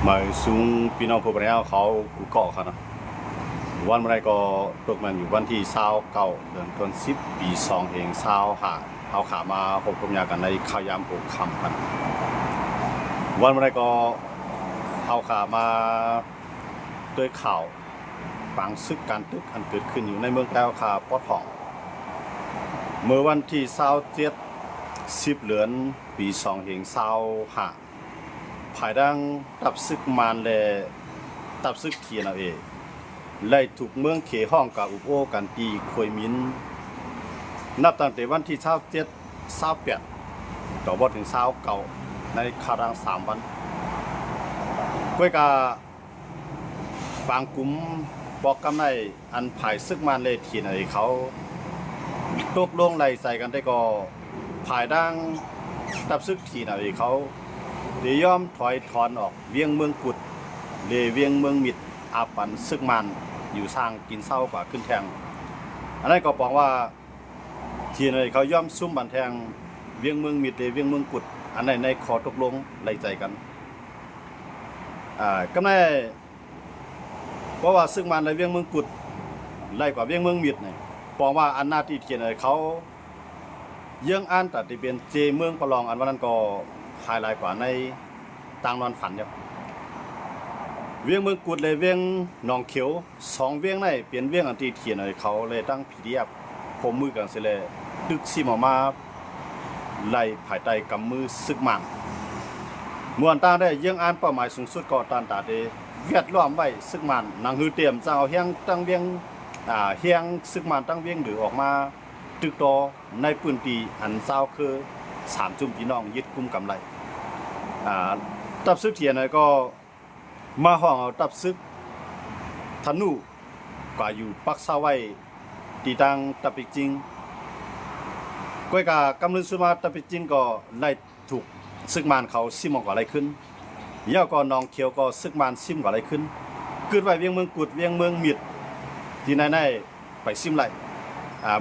หมายสูงพี่น้องผู้บริหารเขากูเกาะเขานะวันเมื่อไรก็ตกมันอยู่วันที่29 เดือนธันวาคมปี2เอง25เอาขามาพบกับยากันในข้าวยาม6ค่ำกันวันเมื่อไรก็เอาขามาด้วยข่าวปังซึกการตึกอันเกิดขึ้นอยู่ในเมืองแก้วขาปอทองเมื่อวันที่27 เดือนปี2เอง25ภายดังตับซึกมานและตับซึกเทียนเอาเองไล่ถูกเมืองเขห้องกับอุปโภกันตีควยมินนับตั้งแต่วันที่27 28ต่อบ่ถึง29ในคารัง3 วันก้วยกาบางกลุ่มบอกกำในอันภายซึกมานเลยเทียนเอาเขาตกลงไล่ใส่กันได้ก็ภายดังตับซึกเทียนเอาเขาเดี๋ยวยอมถอยถอนออกเวียงเมืองกุดเลเวียงเมืองมิดอาปันซึกมันอยู่สร้างกินเศร้ากว่าขึ้นแทงอันนั้นก็บอกว่าทีนเขาย่อมซุ่มบันแทงเวียงเมืองมิดเลเวียงเมืองกุดอันไหนในขอตกลงไล่ใจกันก็ได้เพราะว่าซึกมันในเวียงเมืองกุดไล่กว่าเวียงเมืองมิดเนี่ยบอกว่าอันหน้าที่เทียนเขาเยื่องอ่านตัดที่เป็นเจเมืองประลองอันวันนั้นก็ไฮไลท์กว่าในต่างนอนฝันเดียวเวียงเมืองกุดเลยเวียงหนองเขียว2เวียงในเปลี่ยนเวียงอันที่เขียนให้เขาเลยตั้งพีดีเอฟผมมือกันเสียเลยดึกซิมออกมาไล่ภายใต้กำมือซึกมันมวนตาได้ยังอ่านเป้าหมายสูงสุดก็ตานตาเดเวียดล้อมไว้ซึกมันนางฮือเตรียมจะเอาเฮียงตั้งเวียงเฮียงซึกมันตั้งเวียงหรือออกมาตึกต่อในพื้นที่อันเศร้าคือ3 จุ่มพี่น้องยึดคุมกำไรตับซึกเทียนอะไรก็มาห้องเอาตับซึกธนูกว่าอยู่ปักเศร้าไว้ตีตังตับปิกจริงก้อยกากำลังสุมาตับปิกจริงก็ไล่ถูกซึกมานเขาซิมออกอะไรขึ้นเย่าก็นองเขียวก็ซึกมานซิมกว่าอะไรขึ้นเกิดไว้เวียงเมืองกุดเวียงเมืองมิดที่ไหนไปซิมไหล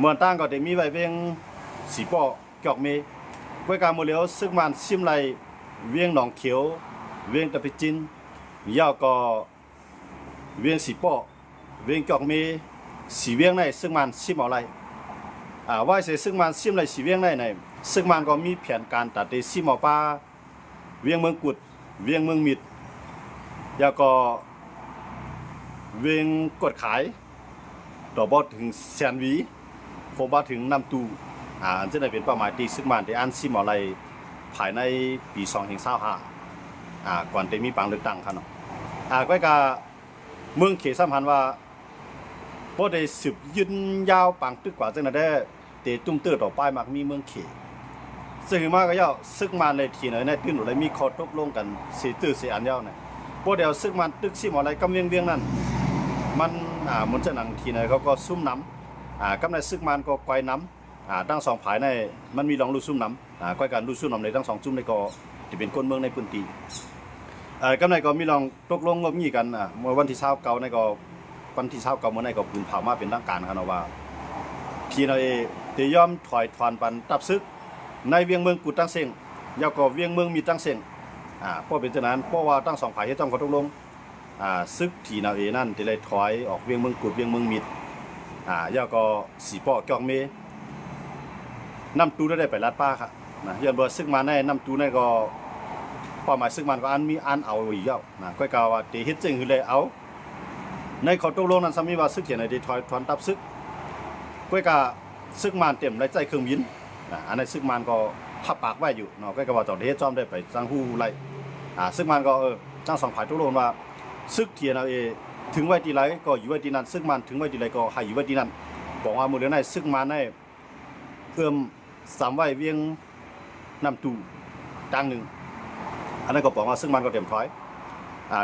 เมืองตั้งก็ได้มีไว้เวียงสีป้อเกี่ยวเมก้อยกาโมเลวซึกมานซิมไหลเวียงหนองเขียวเวียงตับปิกจินย่าก็เวียงสีป้อเวียงเกี่ยวเมสีเวียงในซึ่งมันซิมเอาไรว่าเสียซึ่งมันซิมไรสีเวียงในซึ่งมันก็มีแผนการตัดเดซิมเอาป้าเวียงเมืองกุดเวียงเมืองมิดยาก็เวียงกดขายต่อบอถึงแสนวีโคบอถึงนำตูอันจะได้เป็นเป้าหมายที่ซึ่งมันที่อันซิมเอาไรภายในปี2025ก่อนจะมีปังเลือกตั้งครับเนาะก็กาเมืองเขตสัมพันธ์ว่าพอได้สืบยืนยาวปังตึกกว่าจังนั้นได้เตะตุ้มเตื้อต่อไปมากมีเมืองเขตซึ่งมาก็ย่อซึกมันเลยทีหน่อยในตื้นหรืออะไรมีข้อตกลงกันสีตื้อสีอันยาวเนี่ยพอเดี๋ยวซึกมันตึกซิมอะไรกำเวียงนั่นมันมันจะหนังทีหน่อยเขาก็ซุ่มน้ำกำในซึกมันก็ไกวน้ำตั้ง2 ผายในมันมีลองลูซุ่มน้ำไกวการลูซุ่มน้ำในทั้ง2 จุ่มในก็จะเป็นคนเมืองในพื้นที่กำในก็มีลองตกลงงบงี้กันเมื่อวันที่29ในก็วันที่29เมื่อในก็ปืนเผามาเป็นทางการครับว่าทีนายจะยอมถอยถอนปันตับซึกในเวียงเมืองกุดตั้งเสียงยาวก็เวียงเมืองมีตั้งเสียงเพราะเป็นฉะนั้นเพราะว่าตั้ง2 ฝ่ายที่ต้องตกลงซึกทีนายนั่นจะเลยถอยออกเวียงเมืองกุดเวียงเมืองมิดยาวก็สีป้อเกี่ยวเมน้ำตูได้ไปลัดป้าครับย้อนบ่ซึกมาในน้ำตูในก็เป้าหมายซึกมันก็อันมีอันเอาอีกแล้วก้อยกาว่าตีเฮ็ดจึงคือเลยเอาในข้อตกลงนั้นสามีว่าซึกเขียนในดีถอยถอนตับซึกก้อยกาซึกมันเต็มในใจเครื่องบินอันในซึกมันก็ทับปากไว้อยู่เนาะก้อยกาว่าตอนเฮ็ดจอมได้ไปจังฮู้ไล่ซึกมันก็จัง2 ฝ่ายตกลงว่าซึกเขียนเอาถึงไว้ที่ไรก็อยู่ไว้ที่นั้นซึกมันถึงไว้ที่ไรก็ให้อยู่ไว้ที่นั้นบอกว่ามื้อเดือนในซึกมันได้3 ไว้เวียงน้ำตูดังหนึ่งอันนั้นก็บอกว่าซึ่งมันก็เต็มถอย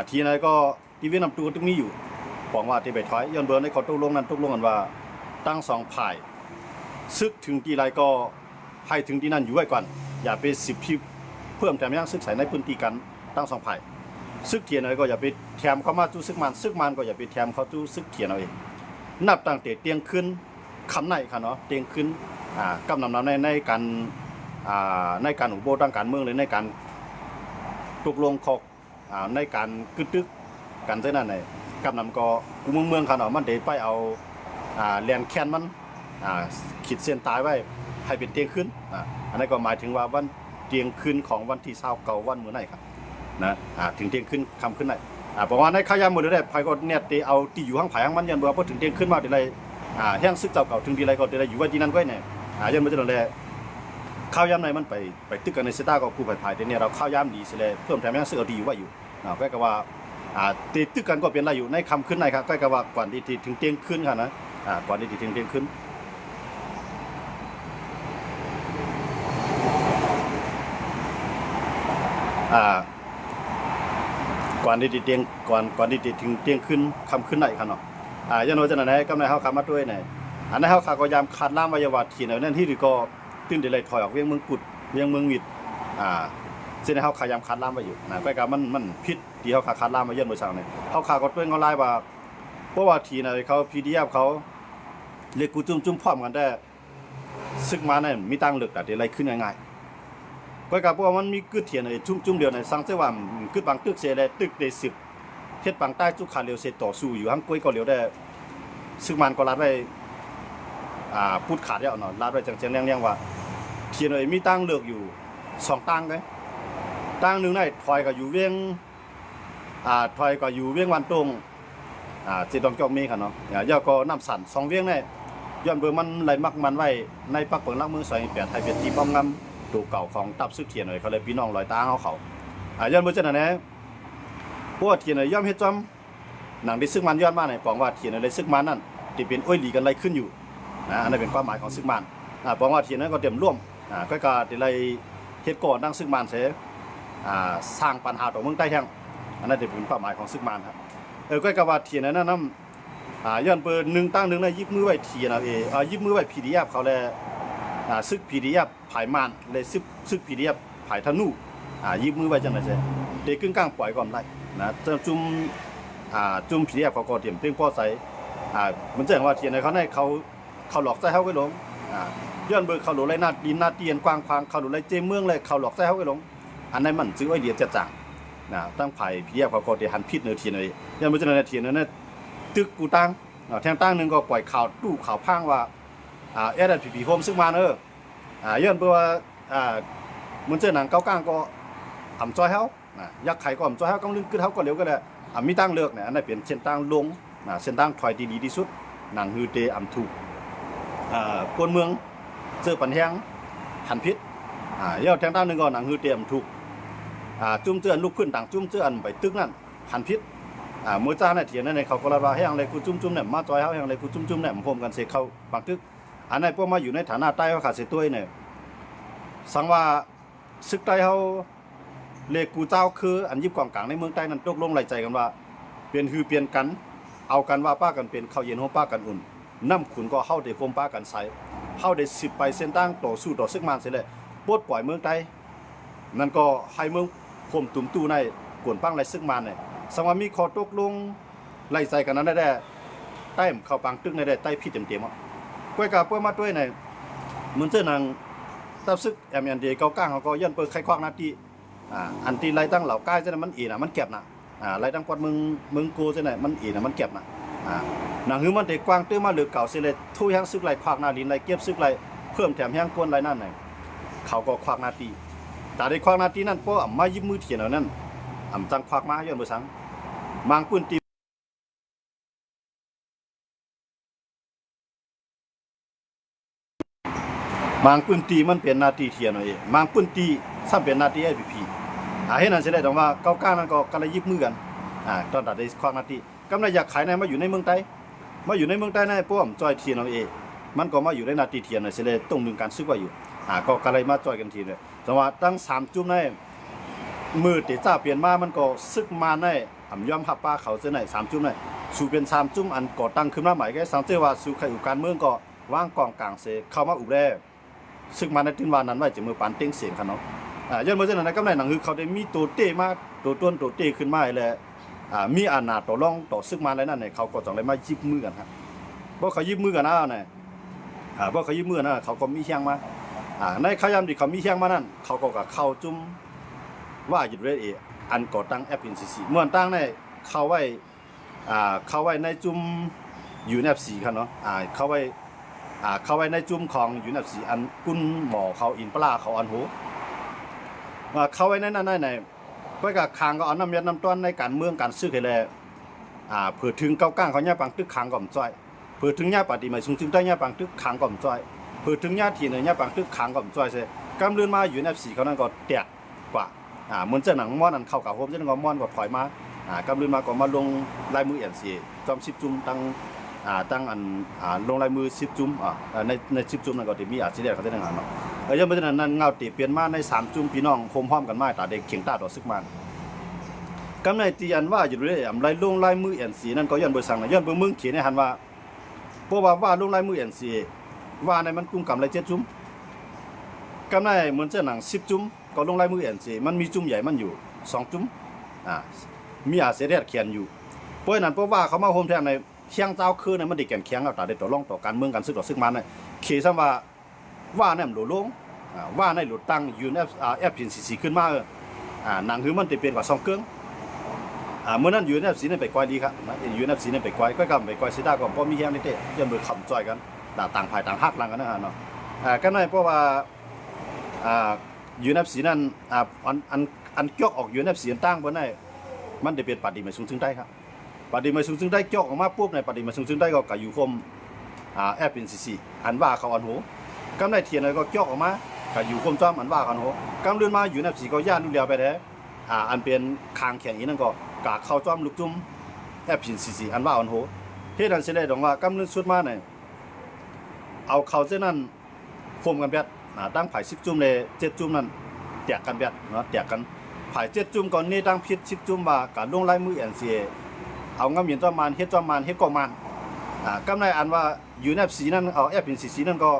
ทีนั้นก็ที่เวียดนามตัวที่มีอยู่บอกว่าที่ไปถอยย้อนเบอร์ในข้อตกลงนั้นตกลงกันว่าตั้ง2 ฝ่ายซึกถึงที่ไรก็ให้ถึงที่นั่นอยู่ไว้ก่อนอย่าไป10 พิบเพิ่มแถมยังซึกใส่ในพื้นที่กันตั้ง2 ฝ่ายซึกเขียนอะไรก็อย่าไปแถมเข้ามาจู้ซึกมันก็อย่าไปแถมเขาจู้ซึกเขียนเอาเองนับตั้งแต่เตียงขึ้นคำไหนค่ะเนาะเตียงขึ้นกำนำในการอุโบตั้งการเมืองเลยในการตกลงขอ ในการกึดตึกกันเท่านั้นกำนำก็กูเมืองเขาเนาะมันได้ไปเอาแลนแคนมันขีดเส้นตายไว้ให้เป็นเที่ยงคืนอันนั้นก็หมายถึงว่าวันเที่ยงคืนของวันที่29วันมื้อไหนครับนะถึงเที่ยงคืนค่ำคืนไหนประมาณในขายามมื้อได้ไผก็เนี่ยติเอาที่อยู่ข้างไผข้างมันยันบ่พอถึงเที่ยงคืนมาได้เลยแห้งซึกเจ้าเก่าถึงดีไรก็ได้อยู่ไว้ที่นั่นก็เนี่ยยันบ่จะนั่นแหละข้าวยามไหนมันไปตึกกันในสตาก็กูไปๆเนี่ยเราข้าวยามดีสิเลยเพิ่มแถมยังซื้อเอาดีอยู่ไว้อยู่ก็ว่าติดตึกกันก็เป็นไรอยู่ในคำขึ้นในครับก็ว่าก่อนที่ถึงเที่ยงคืนค่ะนะก่อนที่ถึงเที่ยงคืนก่อนที่เที่ยงก่อนที่ถึงเที่ยงคืนคำขึ้นไหนครับเนาะยันว่าจะไหนกำไรเฮาขามาด้วยเนี่ยอันนั้นเฮาขาก็ยามขาดน้ำวิยาวัดที่นั่นที่ก็ตื่นได้เลยถอยออกเวียงเมืองกุดเวียงเมืองมิดซึ่งเฮาขายามขาดน้ำไว้อยู่ก็กะมันพิษที่เฮาขาดน้ำมาเยี่ยมมื้อเช้าเนี่ยเฮาขาก็ด้วยเขาไล่ว่าเพราะว่าที่น่ะเขา PDF เขาเรียกกูจุ่มพร้อมกันได้ซึกมาเนี่ยมีตังเลือกแต่ได้ไรขึ้นง่ายๆก็กะเพราะว่ามันมีกึดเถียนจุ่มเดียวในสังเสว่ากึดบางตึกเสได้ตึกได้10เฮ็ดบางใต้จุกขาเร็วเสต่อสู้อยู่ทั้งก้อยก็เร็วได้ซึกมันก็รัดไว้พูดขาดแล้วเนาะรัดไว้จังๆเลี้ยงๆว่าเถียนมีตังเลือกอยู่2ตังได้ตังนึงได้ถอยก็อยู่เวียงถอยก็อยู่เวียงวันตรงสิดองจอกมีค่ะเนาะย่อก็น้ำสั่น2เวียงได้ย้อนเบอร์มันไหลมักมันไว้ในปักเปิงลักมือ28ไทยเป็นที่ป้อมงำตัวเก่าของตับซึกเถียนเขาเลยพี่น้องลอยตาเขาย้อนเบอร์จังนั้นนะพวกเถียนย่อมเฮ็ดจอมหนังที่ซึกมันย้อนมาปองว่าเถียนได้ซึกมันนั่นที่เป็นอ้อยหลีกันไรขึ้นอยู่อันนั้นเป็นความหมายของซึกมันปองว่าเถียนนั้นก็เตรียมร่วมก็การที่ไรเฮ็ดก่อนตั้งซึกมันเสียสร้างปัญหาต่อเมืองใต้แห่งอันนั้นเป็นเป้าหมายของซึกมันครับก็กว่าเถียนนั้นน้ำย้อนเปิด1ตั้ง1ได้ยิบมือไว้เถียนเอายิบมือไว้ PDF เขาเลยซึก PDF ผายมันเลยซึก PDF ผายธนูยิบมือไว้จังได๋ซิเด็กกึ่งกลางปล่อยก่อนได้นะจุ่ม PDF เขาก็เตรียมเพียงพอใส่มันแจ้งว่าเถียนในเขาหลอกใส่เฮาไว้ลงย้อนเบิกเขาหลอกไรนาดินนาเตียนกว้างควางเขาหลอกไรเจเมืองเลยเขาหลอกใส่เฮาไว้ลงอันนั้นมันซื้อไว้เดียจะจังตั้งไผ่พี่เขาก็ได้หันพิษเนื้อเทียนเลยยันบ่จังได๋เทียนนั้นตึกกูตั้งแทงตั้งนึงก็ปล่อยข่าวตู้ข่าวพังว่าSPP โฮมซึ่งมาย้อนเบ่ว่ามันเจอหนังเก้ากลางก็อำจ้อยเฮายักไข่ก็อำจ้อยเฮาก็ลึงกึดเฮาก็เร็วก็ได้มีตั้งเลือกเนี่ยอันนั้นเป็นเส้นตั้งลงเส้นตั้งถอยดีที่สุดหนังฮือเตอำถูกกวนเมืองเจอปันแฮงหันพิษย้อนแทงตั้งนึงก็หนังฮือเตอำถูกจุ่มเจือนลุกขึ้นต่างจุ่มเจือนไปตึกนั่นหันพิษมื้อจ้าเนี่ยเถียนนั่นเขาก็ว่าให้อย่างไรกูจุ่มเนี่ยมาจอยเฮาอย่างไรกูจุ่มเนี่ยพร้อมกันเสเข้าบางตึกอันนั้นพวกมาอยู่ในฐานะใต้เฮาขาดเสตัวเนี่ยสังว่าซึกใต้เฮาเลกูเจ้าคืออันยิบกองกลางในเมืองใต้นั้นตกลงไหลใจกันว่าเปลี่ยนคือเปลี่ยนกันเอากันว่าป้ากันเป็นข้าวเย็นโฮป้ากันอุ่นน้ำขุนก็เฮาได้โฮมป้ากันใส่เฮาได้10ไปเส้นตั้งต่อสู้ต่อซึกมันเสร็จเลยปลดปล่อยเมืองใต้นั่นก็ให้เมืองข่มตุ่มตู้ในกวนปังไรซึกมันเนี่ยสังว่ามีข้อตกลงไล่ใจกันนั้นได้ใต้เข้าปังตึกในได้ใต้พี่เต็มๆอ่ะก้อยกาเปิ้มาด้วยในมันเจอนางตับซึกMNDเก้าก้างเขาก็ยันเปิ้ไข้ควักหน้าที่อันที่ไล่ตั้งเหล่าก้ายจังมันอีน่ะมันเก็บน่ะไล่ตั้งกวาดเมืองโกจังได๋มันอีน่ะมันเก็บน่ะหนังหือมันได้กว้างตื้อมาเหลือเก่าสิเลยทุยแฮงซึกไล่ควักหน้าดินไล่เก็บซึกไล่เพิ่มแถมแฮงกวนไล่นั่นน่ะเขาก็ควักหน้าที่แต่ได้ควักหน้าที่นั่นเพราะมายิบมือเถียนเอานั่นจังควักมาย้อนบ่ซังบางปืนตีบางปืนตีมันเป็นหน้าที่เถียนเอาเองบางปืนตีซ้ำเป็นหน้าที่ IPP เห็นนั่นสิได้ต้องว่าเก้าก้านั่นก็กะละยิบมือกันตอนตัดได้ควักหน้าที่กำลังอยากขายในมาอยู่ในเมืองใต้มาอยู่ในเมืองใต้ในพวกจอยเถียนเอาเองมันก็มาอยู่ในหน้าที่เถียนน่ะสิเลยต้องมีการซึกไว้อยู่ก็กะเลยมาจอยกันทีเลยแต่ว่าตั้ง3จุ่มในมือติจ้าเปลี่ยนมามันก็ซึกมาในยอมรับป้าเขาเสียไหน3จุ่มในสู่เป็น3จุ่มอันก่อตั้งขึ้นมาใหม่แค่สังเกตว่าสู่ใครอยู่การเมืองก็วางกองกลางเสเข้ามาอุบแลซึกมาในตินวานั้นไว้จะมือปานเต็งเสียงคั่นเนาะย้อนมาจังนั้นกำไรหนังคือเขาได้มีตัวเต้มาตัวต้นตัวเต้ขึ้นมาแล้วมีอำนาจต่อรองต่อซึกมาแล้วนั่นเนี่ยเขาก็ต้องเลยมายิบมือกันครับบ่เขายิบมือกันนะเนี่ยบ่เขายิบมือนะเขาก็มีเฮียงมาในขยามที่เขามีเฮียงมานั่นเขาก็เข้าจุ่มว่าหยุดเรด อันก่อตั้ง FPNCC เมื่อตั้งในเข้าไว้ในจุ่ม UNFC ครับเนาะเข้าไว้ในจุ่มของ UNFC อันกุนหมอเขาอินปลาเขาอันโหเข้าไว้ในนั้นในเพื่อกับคางก็เอาน้ำยัดน้ำต้นในการเมืองการซื้อให้แลเผื่อถึงเก้าก้างเขาเนี่ยปังตึกคางก่อมจ้อยเผื่อถึงเนี่ยปฏิมาสูงจึงได้เนี่ยปังตึกคางก่อมจ้อยเผื่อถึงเนี่ยทีเนี่ยปังตึกคางก่อมจ้อยเสกำเรือนมา UNFC เขานั่นก็แตกกว่าเหมือนเจ้าหนังม้อนอันเข้ากับโฮมเจ้าหนังม้อนก็ถอยมากำเรือนมาก็มาลงลายมือเอ็นซีจอม10 จุ่มตั้งอันลงลายมือ10 จุ่มใน10 จุ่มนั่นก็ที่มีสิได้เขาได้นั่นเนาะยังไม่ฉะนั้นเงาตีเปลี่ยนมาใน3 จุ่มพี่น้องโฮมพร้อมกันมาตาเด็กเข่งตาต่อซึกมันกำในตีอันว่าอยู่เลยลายลงลายมือเอ็นซีนั่นก็ย้อนเบอร์สั่งนะย้อนเบอร์มึงเขียนในหันว่าเพราะว่าลงลายมือเอ็นซีว่าในมันกุ้มกำไร7 จุ่มกำในเหมือนเจ้าหนัง10 จุ่มก็ลงลายมือเอ็นซีมันมีจุ่มใหญ่มันอยู่2 จุ่มมีเสด็จเขียนอยู่เพราะนั้นเพราะว่าเขามาโฮมแทงในเคียงเจ้าคืนมันได้แก่นเคียงเอาตาได้ต่อรองต่อการเมืองกันซึกต่อซึกมันน่ะเขซ้ำว่าในหลวงลงว่าในหลุดตั้ง UNFC ขึ้นมาหนังคือมันจะเปลี่ยนกว่า2 เครื่องเมื่อนั้น UNFC นั่นไปกวายดีครับนะ UNFC นั่นไปกวายก็กำไปกวายสิได้ก็บ่มีแฮงนี่เด้ย่อมมือขำจ้อยกันต่างฝ่ายต่างฮักลังกันนะฮะเนาะก็นั่นเพราะว่าUNFC นั่นอันเกี่ยวออก UNFC ตั้งบ่ได้มันได้เป็นปฏิมาสูงซึ่งได้ครับปฏิมาสูงซึ่งได้เกี่ยวออกมาปุ๊บในปฏิมาสูงซึ่งได้ก็อยู่คมFPNCC อันว่าเขาอันโหกำได้เทียนอะไรก็เกี่ยวออกมาก็อยู่คมจ้อมอันว่าเขาอันโหกำเดินมา UNFC ก็ย่านลูกเดียวไปแล้วอันเป็นคางแข็งอีนั่นก็กะเข้าจ้อมลูกจุ่มFPNCC อันว่าอันโหเฮ็ดอันสิได้ดอกว่ากำเดินสุดมาเนี่ยเอาเข้าเส้นนั้นคมกันแป๊ดตั้งไผ10 จุ่มเลย7 จุ่มนั้นแตกกันแป๊ดเนาะแตกกันไผ7 จุ่มก่อนนี้ตั้งผิด10 จุ่มว่าการลงลายมือ NCA เอางำเหยียนจ้อมานเฮ็ดจ้อมานเฮ็ดก็มันกำในอันว่า UNFC นั่นเอา FPNCC นั่นก็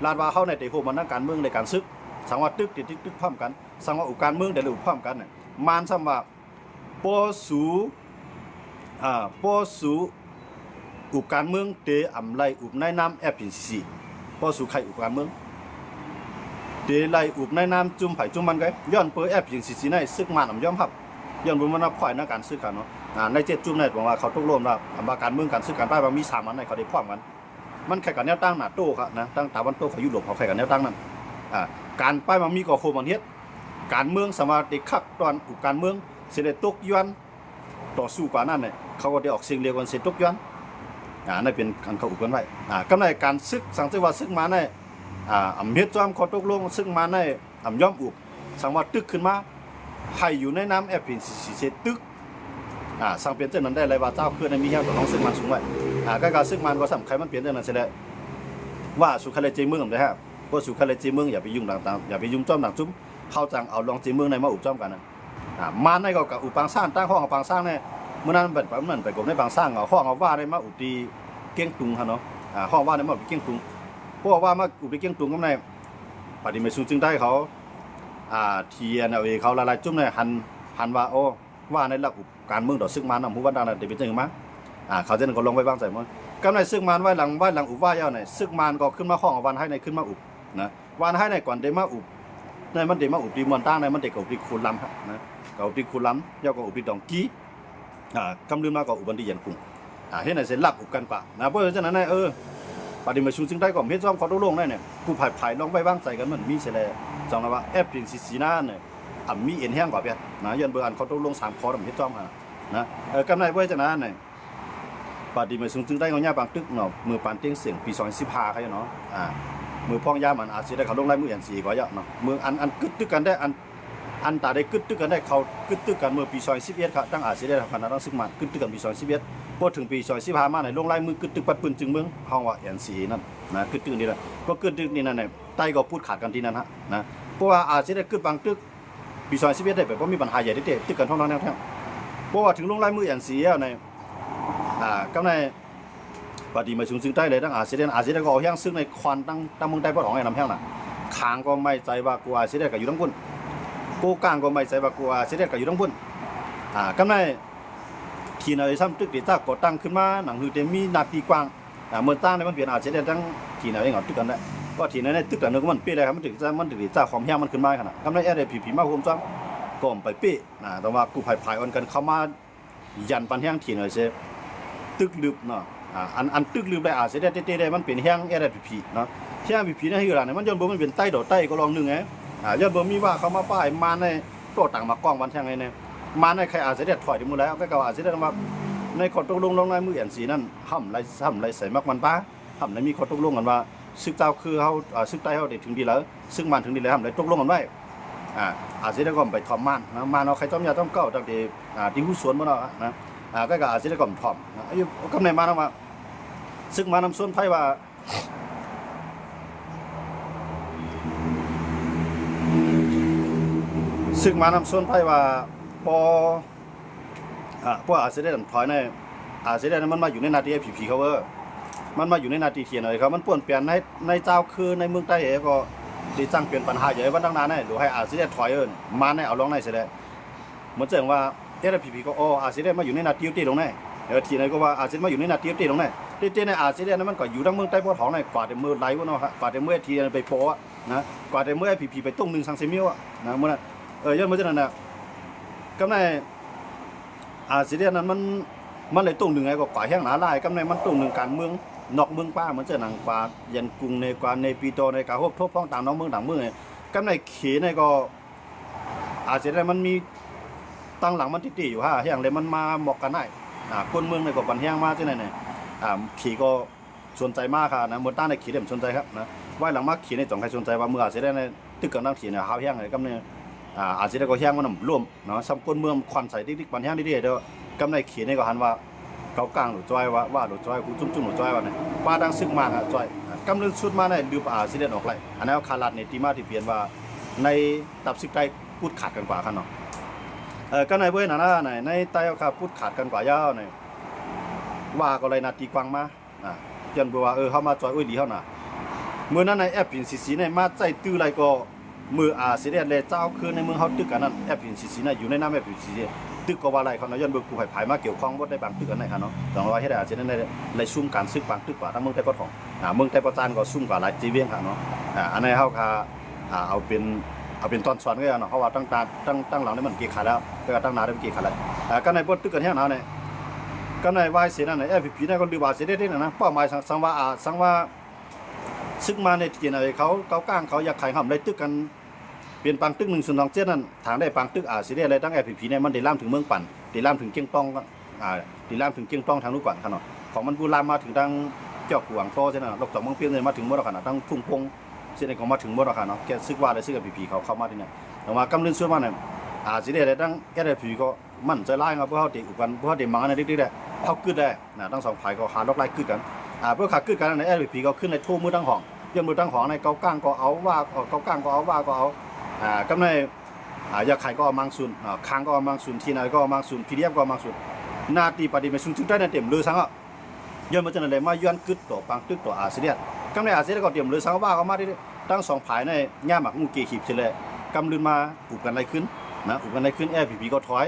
ลาดว่าเฮาในเตโฮมันนักการเมืองในการซึกสังว่าตึกพร้อมกันสังว่าอุการเมืองได้รู้พร้อมกันน่ะมานซ้ำว่าปอสูอุการเมืองเตอำไลอุบในนาม FPNCC ปอสูใครอุการเมืองเตไลอุบในนามจุ่มไผจุ่มมันก็ย้อนเปิ้ FPNCC ในซึกมันยอมรับย้อนบ่มันฝ่ายในการซึกกันเนาะใน7 จุ่มในบอกว่าเขาตกลงว่าการเมืองการซึกกันป้ายว่ามี3อันในเขาได้พร้อมกันมันแข่งกันแนวตั้งNATOครับนะตั้งตะวันตกของยุโรปเขาแข่งกันแนวตั้งนั้นการป้ายมันมีก็โคมันเฮ็ดการเมืองสมาธิคักตอนอุกการเมืองสิได้ตกย้อนต่อสู้กว่านั้นเนี่ยเขาก็ได้ออกเสียงเรียกว่าสิตกย้อนนั่นเป็นคันเขาอุกันไว้กำในการซึกสังเกตว่าซึกมาในอำเฮ็ดจอมขอตกลงซึกมาในอำย่อมอุบสังว่าตึกขึ้นมาให้อยู่ในน้ำ FPNCC เสตึกสังเปลี่ยนเจ้านั้นได้เลยว่าเจ้าเพื่อนมีแค่ต้องซึกมันสูงไว้ก็การซึกมันก็สำคัญมันเปลี่ยนเจ้านั้นเสร็จแล้วว่าสุขเลเจเมืองได้ฮะเพราะสุขเลเจเมืองอย่าไปยุ่งต่างๆอย่าไปยุ่งจ้อมต่างจุ้มเข้าจังเอาลองเจเมืองในมาอุบจ้อมกันนะมาในก็กับอุปางสร้างตั้งห้องปางสร้างเนี่ยเมื่อนั้นแบบนั้นไปกบในปางสร้างห้องเอาว่าได้มาอุตีเก้งตุงฮะเนาะห้องว่าได้มาอุตีเก้งตุงเพราะว่ามาอุตีเก้งตุงก็ในปฏิมาสูงจึงได้เขาเทียนเอาเองเขาละลายจุ้มเนี่ยหันว่าโอ้ว่าในหลักการเมืองต่อซึ่งมันนำผู้ว่าดังนั้นได้เป็นจังมั้งเขาจะนั่นก็ลงไว้บ้างใส่มันก็ในซึ่งมันไว้หลังอุบว่าเย้าในซึ่งมันก็ขึ้นมาห้องเอาวันให้ในขึ้นมาอุบนะวันให้ในก่อนได้มาอุบในมันได้มาอุบดีมวนตั้งในมันได้กับอุบดีคูณลำครับนะกับอุบดีคูณลำเย้ากับอุบดีดองกี้กำลืนมากับอุบันดียันกุ้งเฮ็ดในเส้นหลักอุบกันปะนะเพราะฉะนั้นปฏิมาชูซึ่งได้ก่อนเฮ็ดซ้อมเขาตกลงได้เนี่ยผู้ไผ่ลองไว้บ้างใส่กันมันมีเสลจังว่าFPNCCนั่นเนี่ยมีเอ็นแห้งกว่าเพี้ยนะยันเบอร์อันเขาตกลง3 ข้อเฮ็ดซ้อมนะกำไรไว้จังนั้นเนี่ยปฏิมาชูซึ่งได้เงาหญ้าบางตึกเนาะมือปานเตียงเสียงปี2015เขาเนาะมือพ่องยามันอาจสิได้เขาลงลายมือNCก็เยอะเนาะมืออันกึดตึกกันได้อันตาได้กึดตึกกันได้เขากึดตึกกันเมื่อปี2011ครับตั้งอาจสิได้ขนาดต้องซึ่งมันกึดตึกกันปี2011พอถึงปี2015มาในลงลายมือกึดตึกปัดปืนจึงเมืองห้องว่าNCนั่นนะกึดตึกนี่แหละก็กึดตึกนี่นั่นเนี่ยไตก็พูดขาดกันที่นั่นฮะนะเพราะว่าอาจสิได้กึดบางตึกปี2011ได้แบบว่ามีปัญหาใหญ่เด็ดตึกกันท้องแนวแถวเพราะว่าถึงลงลายมือNCแล้วในก็ในปฏิมาชุมซึ่งใต้เลยตั้งอาเซียนก็เอาแห้งซึ่งในควันตั้งเมืองใต้บ่ของไอ้น้ำแห้งน่ะคางก็ไม่ใจว่ากูอาเซียนก็อยู่ทั้งพุ่นกูกลางก็ไม่ใจว่ากูอาเซียนก็อยู่ทั้งพุ่นก็ในทีนอะไรซ้ำตึกที่ตั้งก่อตั้งขึ้นมาหนังหือเต็มมีนาทีกว้างเมื่อตั้งในมันเปลี่ยนอาเซียนทั้งทีนอะไรเงาตึกกันได้ก็ทีนั้นในตึกแต่นึงมันเปลี่ยนอะไรครับมันตึกจ้าความแห้งมันขึ้นมาขนาดก็ในแอร์ได้ผีมาโฮมจ้า ก็ไปเป๊ะนะแต่ว่ากูภายอ่อนกันเข้ามายันปันแห้งที่หน่อยเสตึกลึบเนาะอันตึกลืมได้สิได้เต้ได้มันเป็นแห้งพีเนาะแห้งพีนี่คืออะไรเนี่ยมันย้อนบ่มันเป็นใต้ดอกใต้ก็ลองนึงไงย้อนบ่มีว่าเขามาป้ายมาในโตต่างมากล้องวันแห้งไงเนี่ยมาในใครสิได้ถอยถึงมื้อแล้วก็สิได้ว่าในข้อตกลงลงในมืออันสีนั้นห้ำไรใส่มักมันป้าห้ำในมีข้อตกลงกันว่าซึกเจ้าคือเฮาซึกใต้เฮาได้ถึงดีแล้วซึ่งมันถึงดีแล้วห้ำได้ตกลงกันไว้สิได้ก็ไปทอมมันนะมาเนาะใครต้มยาต้มเก้าตั้งแต่ที่หูสวนบ่เนาะนะก็สิได้ก็ทอมอายุกำในมาเนาะว่าซึ่งมานำส่วนไพ่ว่าซึ่งมานำส่วนไพ่ว่าพออาเซียนถอยในอาเซียนมันมาอยู่ในนาทีพีเขามันมาอยู่ในนาทีเทียนเลยครับมันป่วนเปลี่ยนในเจ้าคือในเมืองใต้ก็ดีจังเปลี่ยนปัญหาใหญ่วันตั้งนานหรือให้อาเซียนถอยมาในเอาลงในเสียได้เหมือนเจังว่าพีก็อาเซียนมาอยู่ในนาทีตีลงในทีไหนก็ว่าอาเซียนมาอยู่ในนาทีตีลงในที่ในอาเซียนนั้นมันก็อยู่ทั้งเมืองใต้พวกท้องในกว่าแต่เมื่อไรวะเนาะกว่าแต่เมื่อทีไปโปะนะกว่าแต่เมื่อพีไปต้ง1 3 มิลนะเมื่อนั้นย้อนมาจากนั้นนะก็ในอาเซียนนั้นมันเลยต้ง1ไงก็กว่าแห้งหนาลายก็ในมันต้ง1การเมืองนอกเมืองป้าเหมือนจะหนังกว่ายันกรุงในกว่าในปีโตในกาฮบทบพ้องต่างน้องเมืองต่างเมืองไงก็ในเขตในก็อาเซียนมันมีตั้งหลังมันติดอยู่แห้งเลยมันมาหมอกกันได้คนเมืองในก็ปันแห้งมากที่ไหนเนี่ยขี่ก็สนใจมากค่ะนะมดต้านในขี่เด่มสนใจครับนะว่าหลังมากขี่ในจ่องใครสนใจว่าเมื่ออาจจะได้ในตึกกับนั่งขี่เนี่ยเขาแห้งเลยก็เนี่ยอาจจะได้ก็แห้งมันร่วมเนาะซ้ำคนเมืองควันใส่ดิ๊กปันแห้งดิ๊กเดียวก็ในขี่ในก็หันว่าเขากลางหรือจ้อยว่าหรือจ้อยกูจุ่มหรือจ้อยว่าเนี่ยป้าดังซึกมากอ่ะจ้อยกำลังชุดมาในลืมอาจจะได้ออกไรอันนั้นคารัดในตีมาที่เปลี่ยนว่าในตับซึกใต้พูดขาดกันกว่าครับเนาะก็ในเว้ยนะในใต้เขาพูดขาดกันกว่ายาวเนี่ยว่าก็เลยนาตีกวางมายันบอกว่าเขามาจอยดีเขาน่ะเมื่อนั้นในแอปพินซีในมาใจตื้อไรก็มือเสียเลยเจ้าคือในเมืองเขาตึกกันนั้นแอปพินซีอยู่ในน้ำแอปพินซีตึกก็ว่าไรเขาเนาะยันเบิกกูไผ่มาเกี่ยวข้องว่าได้บางตึกกันไหนครับเนาะแต่ว่าให้ได้อาจจะในซุ่มการซึกบางตึกกว่าทั้งเมืองไต้ปอของเมืองไต้ปอจานก็ซุ่มกว่าหลายจีเวียงค่ะเนาะอันนี้เขาค่ะเอาเป็นตอนสอนก็เนาะเขาว่าตั้งหลังนี่มันกี่ขาแล้วก็ตั้งนาได้กี่ขาแล้วก็ในบนตึกกันแห้งเนาะเนี่ยก็ในวายเสียนั่นในพีนั่นก็ดูบาเสียได้นะเป้าหมายสังว่าซึกมาในที่ไหนเขาก้างเขาอยากขายห้ามได้ตึกกันเปลี่ยนปังตึก1/2นั่นทางได้ปังตึกเสียได้อะไรตั้งพีเนี่ยมันได้ล่ามถึงเมืองปั่นได้ล่ามถึงเกียงต้องได้ล่ามถึงเกียงต้องทางนู้นก่อนขนาดของมันบูรามมาถึงทางเจ้าขวางโตใช่ไหมลกจากเมืองเปียงเลยมาถึงเมื่อขนาดทั้งทุ่งพงเส้นของมาถึงเมื่อขนาดแกซึกว่าได้ซึกกับพีเขาเข้ามาที่นี่แต่ว่ากำลังส่วนมาเนี่ยเสียได้อะไรตั้งพีก็มันใจร้ายครับเพราะเขาเด็กกันเพราะเขาเด็กมังในดิ๊กได้เขาขึ้นได้ทั้งสองฝ่ายก็หาล็อกไล่ขึ้นกันเพื่อขาขึ้นกันในพีก็ขึ้นในทุ่มมือตั้งห้องยื่นมือตั้งห้องในเกาก้างก็เอาว่าเกาก้างก็เอาว่าก็เอากำในยาไข่ก็เอามังซุนค้างก็เอามังซุนทีนายก็เอามังซุนพีเดียมก็เอามังซุนนาตีปฏิบัติซุนจึงได้ในเต็มเลยสังอ่ะยื่นมาจนอะไรมาย้อนกึศต่อปังตึกต่อเสียกำในเสียก็เต็มเลยสังว่าเขามาที่ตั้งสองฝ่ายในง่าหมักงูเกขีบเฉลยกำลืนมาอุบกันอะไรขึ้นอุบกันอะไรขึ้นพีก็ถอย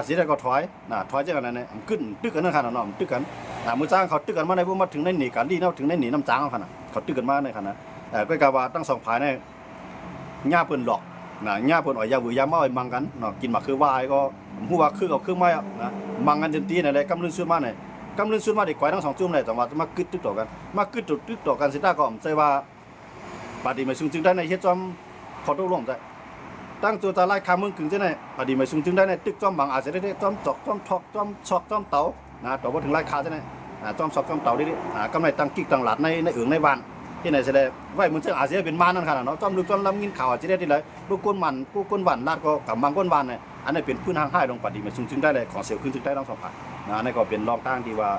เสียก็ถอยถอยจากกันนั่นขึ้นตึกกันนั่นขนาดนั้นตึกกันมือจ้างเขาตึกกันมาในพวกมาถึงในหนีกันดีเนาะถึงในหนีน้ำจ้างเขาขนาดเขาตึกกันมาในขนาดก็กล่าวว่าตั้งสองฝ่ายในง่าเปิ่นหลอกง่าเปิ่นอ่อยยาบุยยาเมาไอ้มังกันกินหมักคือวายก็หัวคือกับเครื่องไม้มังกันจนตีอะไรกำลืนซื้อมาเนี่ยกำลืนซื้อมาเด็กไก่ทั้ง2 จุ่มเลยแต่ว่าจะมากึดตึกต่อกันมากึดตึกต่อกันสิต้าก็ใจว่าปฏิมาซุงจึงได้ในเฮ็ดจอมขอตกลงใจตั้งตัวตาไล่คามึงขึงจะไหนพอดีมาซุงจึงได้ในตึกจอมบางอาจจะได้จอมจอกจอมทอกจอมชอกจอมเต๋าแต่ว่าถึงไล่คาจะไหนจอมชอกจอมเต๋าได้กำไรตั้งกิ๊กตั้งหลัดในเอืองในบ้านที่ไหนจะได้ไว้มันจะอาจจะเป็นมานั่นขนาดเนาะจอมลูกจอมลำกินข่าวอาจจะได้ที่ไหนลูกก้นมันกูก้นหวานลาดก็กับบางก้นหวานเนี่ยอันนี้เป็นพื้นทางให้ลงปฏิมาซุงจึงได้เลยของเสียวขึ้นจึงได้ต้องสัมผัสอันนี้ก็เป็นรองตั้งที่ว่า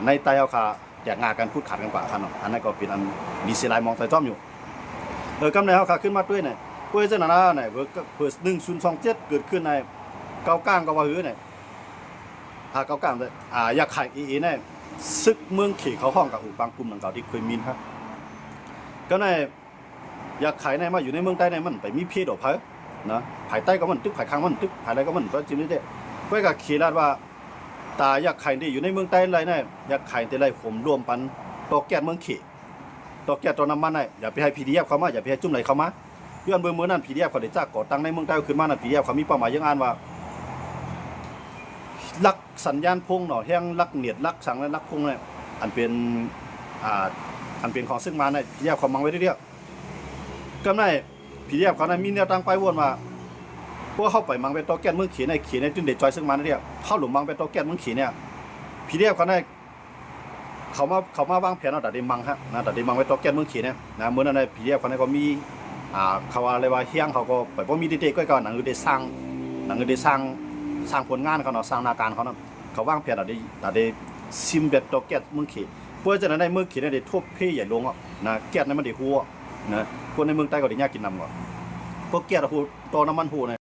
ในไต้เอาคาอยากงากันพูดขาดกันกว่าขนาดอันนี้ก็เป็นอันดีเซลมองใส่จอมอยู่กำไรเอาคาขึ้นมาด้วยเนี่ยเพื่อจะนั่นเนี่ยเพื่อ1027เกิดขึ้นในเกาก้างก็ว่าหื้อเนี่ยเกาก้างเลยอยากขายเนี่ยซึกเมืองเขเขาห้องกับอุปางกลุ่มต่างๆที่เคยมีครับก็ในอยากขายในมาอยู่ในเมืองใต้ในมันไปมีเพศออกเพอนะภายใต้ก็มันตึกภายข้างมันตึกภายใต้ก็มันก็จริงๆเพื่อกับขีดว่าตาอยากขายที่อยู่ในเมืองใต้อะไรเนี่ยอยากขายแต่ไรผมรวมปันตอแก๊สเมืองเขตอแก๊สตอน้ำมันเนี่ยอย่าไปให้พีดีเอฟเข้ามาอย่าไปให้จุ่มไหลเข้ามา ย้อนเบิ่งมื้อนั้น PDF เขาได้จักก่อตั้งในเมืองใต้ขึ้นมานั้น PDF เขามีเป้าหมายอย่างอ่านว่าลักสัญญาณพงเนาะแห่งลักเน็ตลักสังและลักพงเนี่ยอันเป็นอันเป็นของซึ่งมาใน PDF เขามังไว้เรื่อยๆก็ได้ PDF เขานั้นมีแนวตั้งไปวนว่าพวกเข้าไปมังไปตอแก๊สเมืองเขียนในจุดเด็ดจอยซึ่งมาเนี่ยเข้าหลุมมังไปตอแก๊สเมืองเขียนเนี่ย PDF เขาได้เขามาวางแผนเอาแต่ได้มังฮะนะแต่ได้มังไว้ตอแก๊สเมืองเขียนเนี่ยนะเมื่อนั้นใน PDF เขานั้นก็มีเขาว่าอะไรว่าเฮียงเขาก็ไปบ่มีเด็กๆก็หนังได้สร้างผลงานเขาเนาะสร้างนาการเขาเนาะเขาวางแผนได้ซิมเบ็ดตอแก๊สเมืองเขียนเพื่อจะได้เมืองเขียนได้ทั่วเพใหญ่ลงอ่ะนะแก๊สนั้นมันได้หัวนะพวกในเมืองใต้ก็ได้ยากกินน้ำก่อนพวกแก๊สหูโตน้ำมันหูนะ